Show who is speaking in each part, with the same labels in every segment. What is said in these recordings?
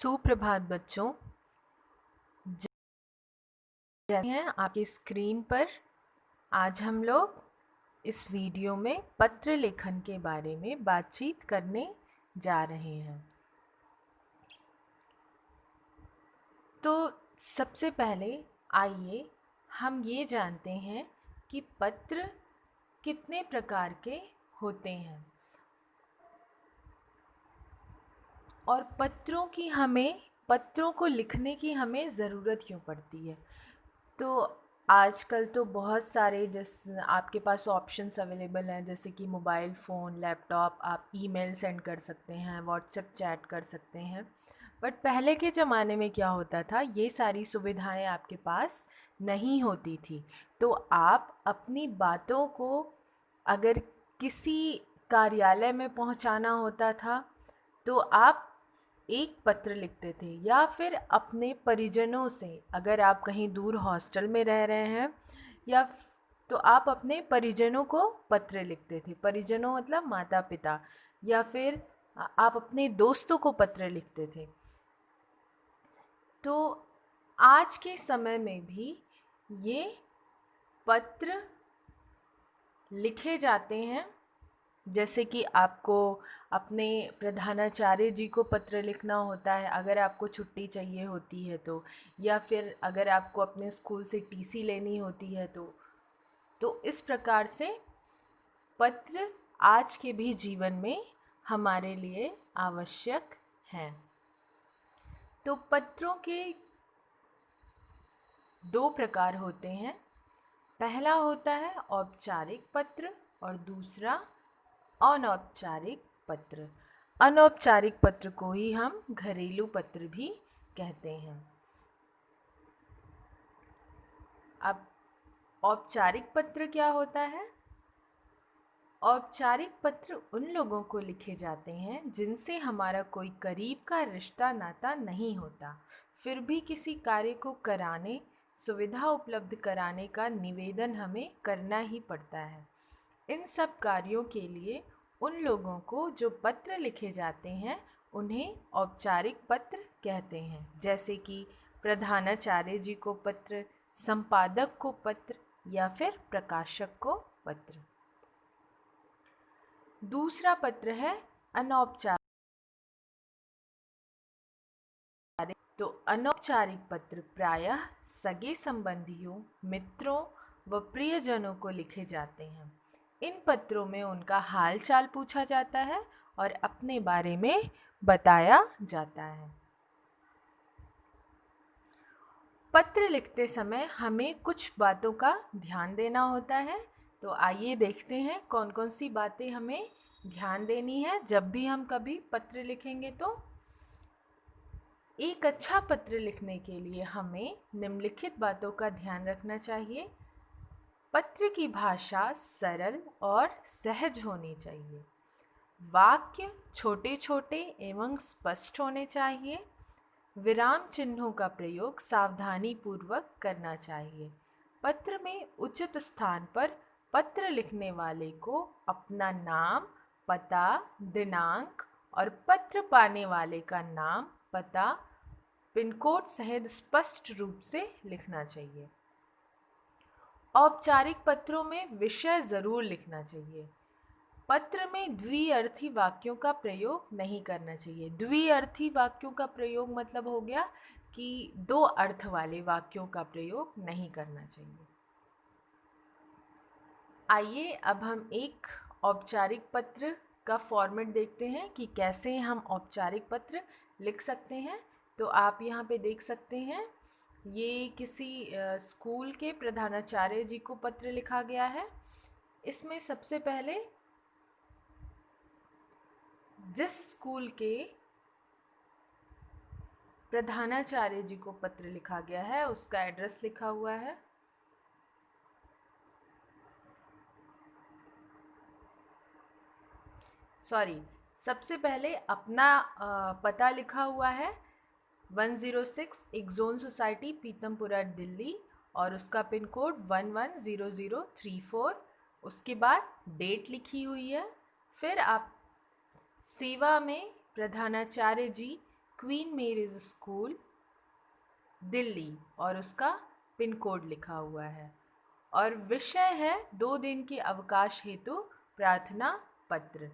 Speaker 1: सुप्रभात बच्चों। जैसे हैं आपकी स्क्रीन पर, आज हम लोग इस वीडियो में पत्र लेखन के बारे में बातचीत करने जा रहे हैं। तो सबसे पहले आइए हम ये जानते हैं कि पत्र कितने प्रकार के होते हैं और पत्रों को लिखने की हमें ज़रूरत क्यों पड़ती है। तो आजकल तो बहुत सारे आपके पास ऑप्शंस अवेलेबल हैं, जैसे कि मोबाइल फ़ोन, लैपटॉप, आप ईमेल सेंड कर सकते हैं, व्हाट्सएप चैट कर सकते हैं। बट पहले के ज़माने में क्या होता था, ये सारी सुविधाएं आपके पास नहीं होती थी। तो आप अपनी बातों को अगर किसी कार्यालय में पहुंचाना होता था तो आप एक पत्र लिखते थे, या फिर अपने परिजनों से, अगर आप कहीं दूर हॉस्टल में रह रहे हैं या तो आप अपने परिजनों को पत्र लिखते थे। परिजनों मतलब माता पिता, या फिर आप अपने दोस्तों को पत्र लिखते थे। तो आज के समय में भी ये पत्र लिखे जाते हैं। जैसे कि आपको अपने प्रधानाचार्य जी को पत्र लिखना होता है अगर आपको छुट्टी चाहिए होती है तो, या फिर अगर आपको अपने स्कूल से टीसी लेनी होती है तो इस प्रकार से पत्र आज के भी जीवन में हमारे लिए आवश्यक हैं। तो पत्रों के दो प्रकार होते हैं। पहला होता है औपचारिक पत्र और दूसरा अनौपचारिक पत्र। अनौपचारिक पत्र को ही हम घरेलू पत्र भी कहते हैं। अब औपचारिक पत्र क्या होता है? औपचारिक पत्र उन लोगों को लिखे जाते हैं जिनसे हमारा कोई करीब का रिश्ता नाता नहीं होता, फिर भी किसी कार्य को कराने, सुविधा उपलब्ध कराने का निवेदन हमें करना ही पड़ता है। इन सब कार्यों के लिए उन लोगों को जो पत्र लिखे जाते हैं उन्हें औपचारिक पत्र कहते हैं। जैसे कि प्रधानाचार्य जी को पत्र, संपादक को पत्र, या फिर प्रकाशक को पत्र। दूसरा पत्र है अनौपचारिक। तो अनौपचारिक पत्र प्रायः सगे संबंधियों, मित्रों व प्रियजनों को लिखे जाते हैं। इन पत्रों में उनका हाल चाल पूछा जाता है और अपने बारे में बताया जाता है। पत्र लिखते समय हमें कुछ बातों का ध्यान देना होता है। तो आइए देखते हैं कौन कौन सी बातें हमें ध्यान देनी है जब भी हम कभी पत्र लिखेंगे। तो एक अच्छा पत्र लिखने के लिए हमें निम्नलिखित बातों का ध्यान रखना चाहिए। पत्र की भाषा सरल और सहज होनी चाहिए। वाक्य छोटे छोटे एवं स्पष्ट होने चाहिए। विराम चिन्हों का प्रयोग सावधानी पूर्वक करना चाहिए। पत्र में उचित स्थान पर पत्र लिखने वाले को अपना नाम, पता, दिनांक और पत्र पाने वाले का नाम, पता, पिन कोड सहित स्पष्ट रूप से लिखना चाहिए। औपचारिक पत्रों में विषय ज़रूर लिखना चाहिए। पत्र में द्विअर्थी वाक्यों का प्रयोग नहीं करना चाहिए। द्विअर्थी वाक्यों का प्रयोग मतलब हो गया कि दो अर्थ वाले वाक्यों का प्रयोग नहीं करना चाहिए। आइए अब हम एक औपचारिक पत्र का फॉर्मेट देखते हैं कि कैसे हम औपचारिक पत्र लिख सकते हैं। तो आप यहाँ पे देख सकते हैं, ये किसी स्कूल के प्रधानाचार्य जी को पत्र लिखा गया है। इसमें सबसे पहले जिस स्कूल के प्रधानाचार्य जी को पत्र लिखा गया है उसका एड्रेस लिखा हुआ है। सबसे पहले अपना पता लिखा हुआ है, 106 एग्जोन सोसाइटी, पीतमपुरा, दिल्ली, और उसका पिन कोड 110034। उसके बाद डेट लिखी हुई है। फिर आप सेवा में प्रधानाचार्य जी क्वीन मेरीज स्कूल, दिल्ली, और उसका पिन कोड लिखा हुआ है। और विषय है 2 दिन के अवकाश हेतु प्रार्थना पत्र।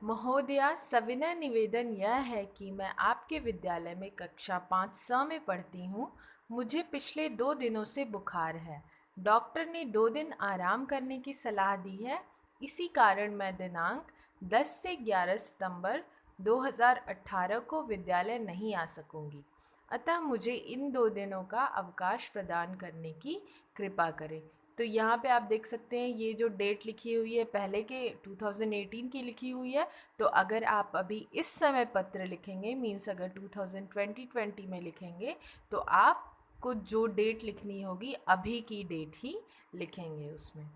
Speaker 1: महोदया, सविनय निवेदन यह है कि मैं आपके विद्यालय में कक्षा 5 में पढ़ती हूँ। मुझे पिछले 2 दिनों से बुखार है। डॉक्टर ने 2 दिन आराम करने की सलाह दी है। इसी कारण मैं दिनांक 10 से 11 सितंबर 2018 को विद्यालय नहीं आ सकूंगी। अतः मुझे इन 2 दिनों का अवकाश प्रदान करने की कृपा करें। तो यहाँ पे आप देख सकते हैं ये जो डेट लिखी हुई है पहले के 2018 की लिखी हुई है। तो अगर आप अभी इस समय पत्र लिखेंगे, मीन्स अगर 2020 में लिखेंगे, तो आपको जो डेट लिखनी होगी अभी की डेट ही लिखेंगे उसमें।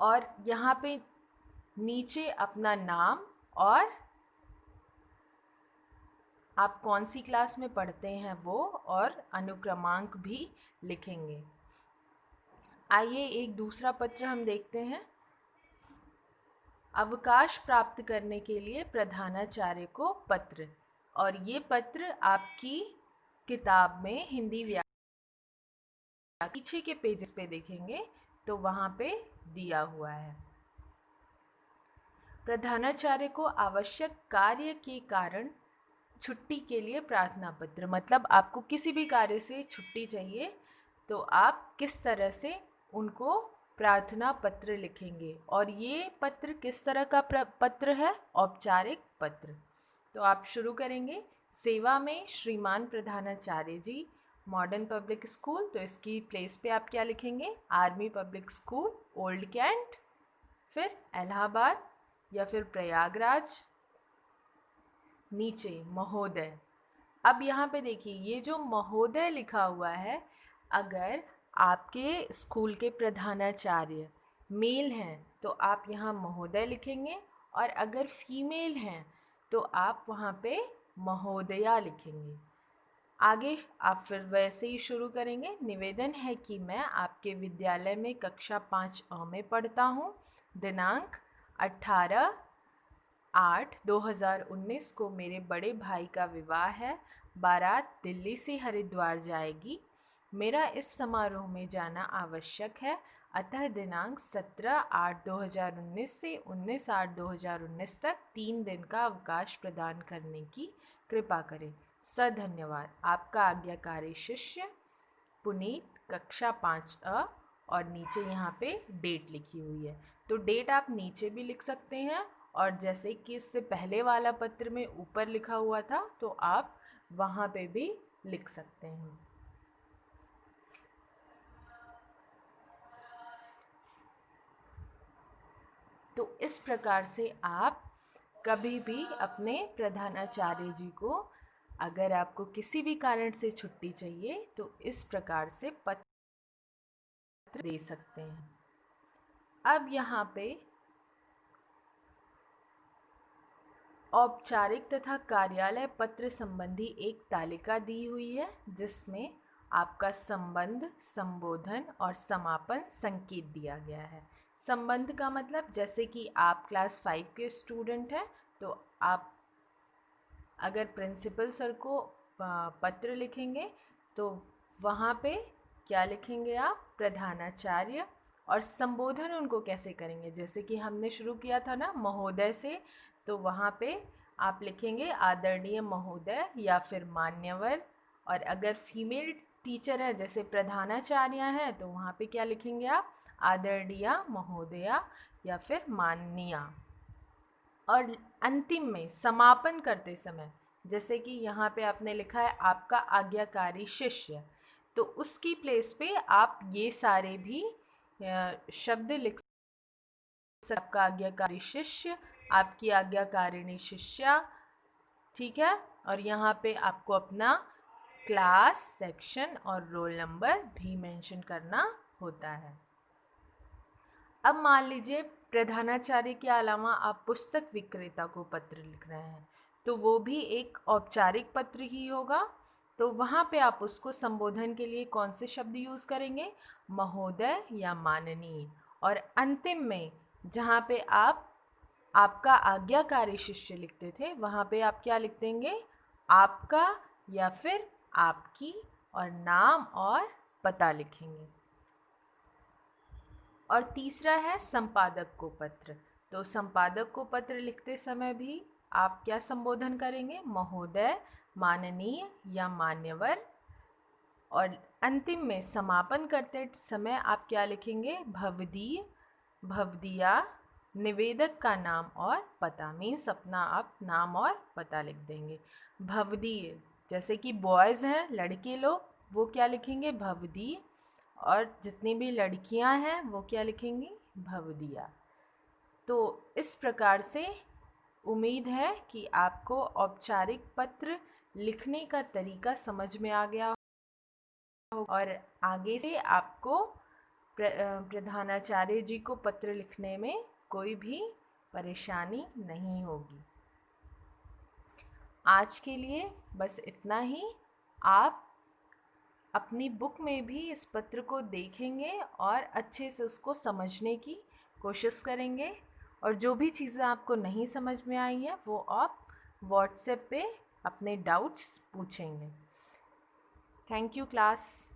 Speaker 1: और यहाँ पे नीचे अपना नाम और आप कौन सी क्लास में पढ़ते हैं वो और अनुक्रमांक भी लिखेंगे। आइए एक दूसरा पत्र हम देखते हैं। अवकाश प्राप्त करने के लिए प्रधानाचार्य को पत्र। और ये पत्र आपकी किताब में हिंदी व्याकरण पीछे के पेजेस पे देखेंगे तो वहाँ पे दिया हुआ है। प्रधानाचार्य को आवश्यक कार्य के कारण छुट्टी के लिए प्रार्थना पत्र, मतलब आपको किसी भी कार्य से छुट्टी चाहिए तो आप किस तरह से उनको प्रार्थना पत्र लिखेंगे। और ये पत्र किस तरह का पत्र है? औपचारिक पत्र। तो आप शुरू करेंगे। सेवा में श्रीमान प्रधानाचार्य जी, मॉडर्न पब्लिक स्कूल। तो इसकी प्लेस पे आप क्या लिखेंगे? Army public school, old cantt, फिर इलाहाबाद या फिर प्रयागराज, नीचे महोदय। अब यहाँ पे देखिए ये जो महोदय लिखा हुआ है, अगर आपके स्कूल के प्रधानाचार्य मेल हैं तो आप यहाँ महोदय लिखेंगे, और अगर फीमेल हैं तो आप वहाँ पे महोदया लिखेंगे। आगे आप फिर वैसे ही शुरू करेंगे। निवेदन है कि मैं आपके विद्यालय में कक्षा 5 में पढ़ता हूँ। दिनांक 18/8/2019 को मेरे बड़े भाई का विवाह है। बारात दिल्ली से हरिद्वार जाएगी। मेरा इस समारोह में जाना आवश्यक है, अतः दिनांक 17/8/2019 से 19/8/2019 तक 3 दिन का अवकाश प्रदान करने की कृपा करें। धन्यवाद। आपका आज्ञाकारी शिष्य पुनीत, कक्षा 5 और नीचे यहाँ पे डेट लिखी हुई है। तो डेट आप नीचे भी लिख सकते हैं, और जैसे कि इससे पहले वाला पत्र में ऊपर लिखा हुआ था तो आप वहाँ पे भी लिख सकते हैं। तो इस प्रकार से आप कभी भी अपने प्रधानाचार्य जी को, अगर आपको किसी भी कारण से छुट्टी चाहिए तो इस प्रकार से पत्र दे सकते हैं। अब यहाँ पे औपचारिक तथा कार्यालय पत्र संबंधी एक तालिका दी हुई है, जिसमें आपका संबंध, संबोधन और समापन संकेत दिया गया है। संबंध का मतलब, जैसे कि आप क्लास 5 के स्टूडेंट हैं तो आप अगर प्रिंसिपल सर को पत्र लिखेंगे तो वहाँ पे क्या लिखेंगे आप? प्रधानाचार्य। और संबोधन उनको कैसे करेंगे? जैसे कि हमने शुरू किया था ना महोदय से, तो वहाँ पे आप लिखेंगे आदरणीय महोदय या फिर मान्यवर। और अगर फीमेल टीचर है जैसे प्रधानाचार्य हैं तो वहाँ पे क्या लिखेंगे आप? आदरणीय महोदया या फिर माननीया। और अंतिम में समापन करते समय, जैसे कि यहाँ पे आपने लिखा है आपका आज्ञाकारी शिष्य, तो उसकी प्लेस पे आप ये सारे भी शब्द लिख सकते। आपका आज्ञाकारी शिष्य, आपकी आज्ञाकारिणी शिष्या, ठीक है। और यहाँ पे आपको अपना क्लास, सेक्शन और रोल नंबर भी मेंशन करना होता है। अब मान लीजिए प्रधानाचार्य के अलावा आप पुस्तक विक्रेता को पत्र लिख रहे हैं, तो वो भी एक औपचारिक पत्र ही होगा। तो वहाँ पे आप उसको संबोधन के लिए कौन से शब्द यूज़ करेंगे? महोदय या माननीय। और अंतिम में जहाँ पे आप आपका आज्ञाकारी शिष्य लिखते थे, वहाँ पे आप क्या लिख देंगे? आपका या फिर आपकी, और नाम और पता लिखेंगे। और तीसरा है संपादक को पत्र। तो संपादक को पत्र लिखते समय भी आप क्या संबोधन करेंगे? महोदय, माननीय या मान्यवर। और अंतिम में समापन करते समय आप क्या लिखेंगे? भवदीय, भवदिया, निवेदक का नाम और पता। मीन्स अपना आप नाम और पता लिख देंगे। भवदीय जैसे कि बॉयज़ हैं, लड़के लोग, वो क्या लिखेंगे? भवदीय। और जितनी भी लड़कियां हैं वो क्या लिखेंगी? भवदिया। तो इस प्रकार से उम्मीद है कि आपको औपचारिक पत्र लिखने का तरीका समझ में आ गया और आगे से आपको प्रधानाचार्य जी को पत्र लिखने में कोई भी परेशानी नहीं होगी। आज के लिए बस इतना ही। आप अपनी बुक में भी इस पत्र को देखेंगे और अच्छे से उसको समझने की कोशिश करेंगे, और जो भी चीज़ें आपको नहीं समझ में आई हैं वो आप व्हाट्सएप पे अपने डाउट्स पूछेंगे। Thank you class.